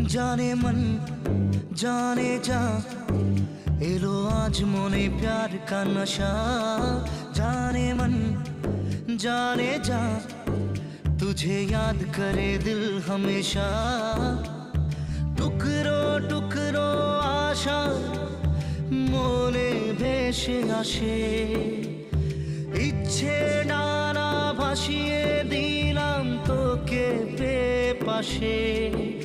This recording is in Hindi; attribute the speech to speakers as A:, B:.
A: जाने मन जाने जा एलो आज मोने प्यार का नशा। जाने मन जाने जा तुझे याद करे दिल हमेशा। टुकरो टुकरो आशा मोने भेसे आसे इच्छे डाना भासिए दिलाम तोके पे पाशे।